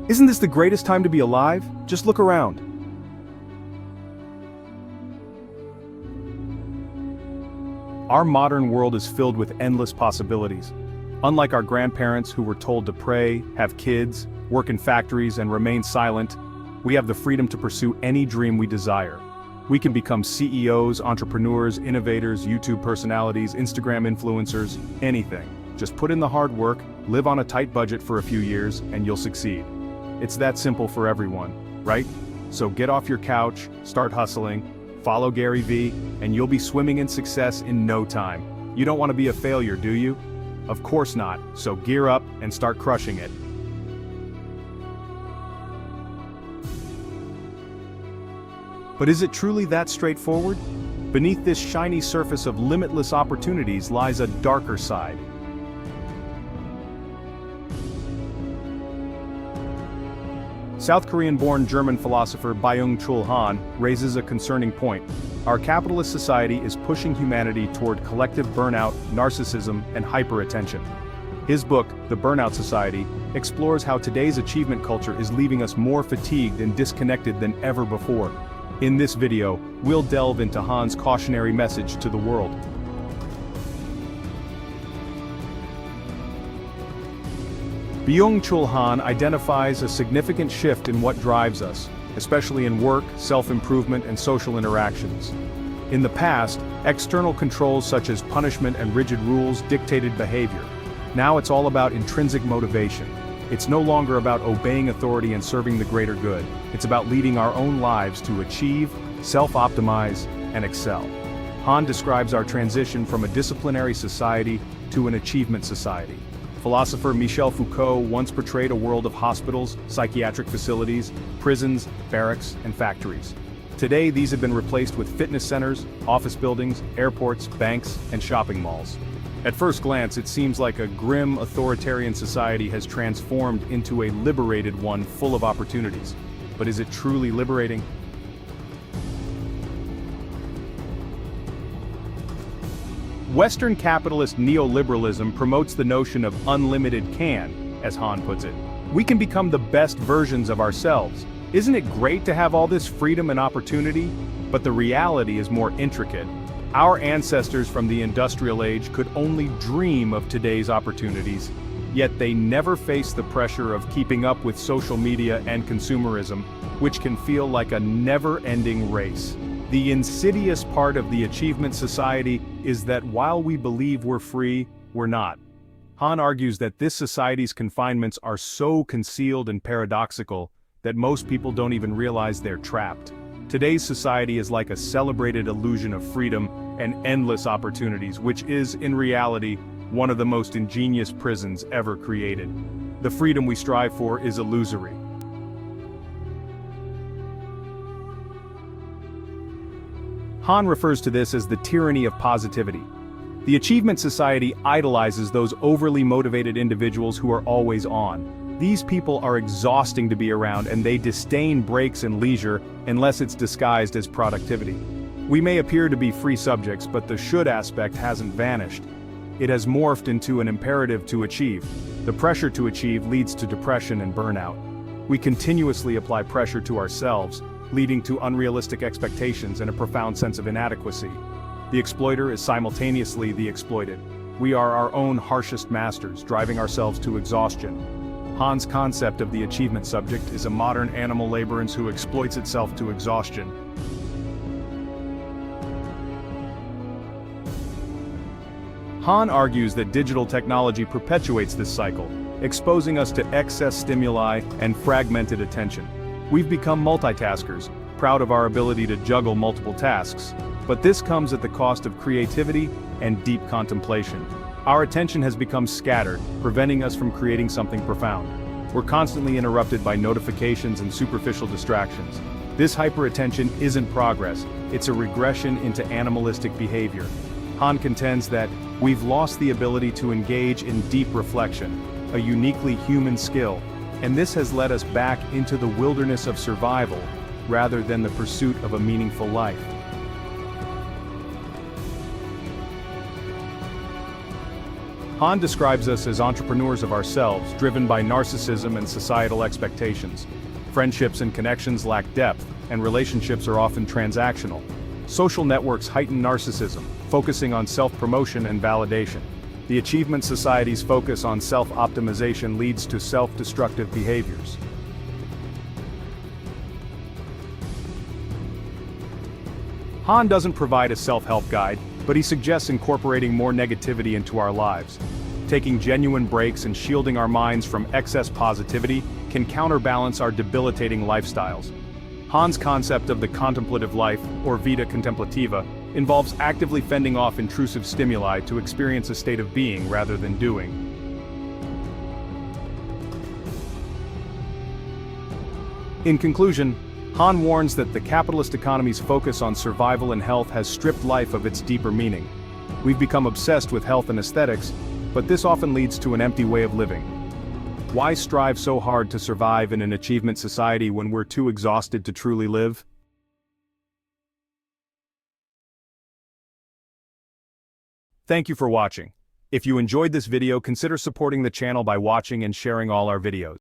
Isn't this the greatest time to be alive? Just look around. Our modern world is filled with endless possibilities. Unlike our grandparents who were told to pray, have kids, work in factories, and remain silent, we have the freedom to pursue any dream we desire. We can become CEOs, entrepreneurs, innovators, YouTube personalities, Instagram influencers, anything. Just put in the hard work, live on a tight budget for a few years, and you'll succeed. It's that simple for everyone, right? So get off your couch, start hustling, follow Gary Vee, and you'll be swimming in success in no time. You don't want to be a failure, do you? Of course not, so gear up and start crushing it. But is it truly that straightforward? Beneath this shiny surface of limitless opportunities lies a darker side. South Korean-born German philosopher Byung-Chul Han raises a concerning point. Our capitalist society is pushing humanity toward collective burnout, narcissism, and hyperattention. His book, The Burnout Society, explores how today's achievement culture is leaving us more fatigued and disconnected than ever before. In this video, we'll delve into Han's cautionary message to the world. Byung-Chul Han identifies a significant shift in what drives us, especially in work, self-improvement, and social interactions. In the past, external controls such as punishment and rigid rules dictated behavior. Now it's all about intrinsic motivation. It's no longer about obeying authority and serving the greater good. It's about leading our own lives to achieve, self-optimize, and excel. Han describes our transition from a disciplinary society to an achievement society. Philosopher Michel Foucault once portrayed a world of hospitals, psychiatric facilities, prisons, barracks, and factories. Today, these have been replaced with fitness centers, office buildings, airports, banks, and shopping malls. At first glance, it seems like a grim, authoritarian society has transformed into a liberated one full of opportunities. But is it truly liberating? Western capitalist neoliberalism promotes the notion of unlimited can, as Han puts it. We can become the best versions of ourselves. Isn't it great to have all this freedom and opportunity? But the reality is more intricate. Our ancestors from the industrial age could only dream of today's opportunities, yet they never faced the pressure of keeping up with social media and consumerism, which can feel like a never-ending race. The insidious part of the achievement society is that while we believe we're free, we're not. Han argues that this society's confinements are so concealed and paradoxical that most people don't even realize they're trapped. Today's society is like a celebrated illusion of freedom and endless opportunities, which is, in reality, one of the most ingenious prisons ever created. The freedom we strive for is illusory. Han refers to this as the tyranny of positivity. The achievement society idolizes those overly motivated individuals who are always on. These people are exhausting to be around, and they disdain breaks and leisure unless it's disguised as productivity. We may appear to be free subjects, but the should aspect hasn't vanished. It has morphed into an imperative to achieve. The pressure to achieve leads to depression and burnout. We continuously apply pressure to ourselves, leading to unrealistic expectations and a profound sense of inadequacy. The exploiter is simultaneously the exploited. We are our own harshest masters, driving ourselves to exhaustion. Han's concept of the achievement subject is a modern animal labyrinth who exploits itself to exhaustion. Han argues that digital technology perpetuates this cycle, exposing us to excess stimuli and fragmented attention. We've become multitaskers, proud of our ability to juggle multiple tasks, but this comes at the cost of creativity and deep contemplation. Our attention has become scattered, preventing us from creating something profound. We're constantly interrupted by notifications and superficial distractions. This hyperattention isn't progress, it's a regression into animalistic behavior. Han contends that we've lost the ability to engage in deep reflection, a uniquely human skill, and this has led us back into the wilderness of survival, rather than the pursuit of a meaningful life. Han describes us as entrepreneurs of ourselves, driven by narcissism and societal expectations. Friendships and connections lack depth, and relationships are often transactional. Social networks heighten narcissism, focusing on self-promotion and validation. The achievement society's focus on self-optimization leads to self-destructive behaviors. Han doesn't provide a self-help guide, but he suggests incorporating more negativity into our lives. Taking genuine breaks and shielding our minds from excess positivity can counterbalance our debilitating lifestyles. Han's concept of the contemplative life, or vita contemplativa, involves actively fending off intrusive stimuli to experience a state of being rather than doing. In conclusion, Han warns that the capitalist economy's focus on survival and health has stripped life of its deeper meaning. We've become obsessed with health and aesthetics, but this often leads to an empty way of living. Why strive so hard to survive in an achievement society when we're too exhausted to truly live? Thank you for watching. If you enjoyed this video, consider supporting the channel by watching and sharing all our videos.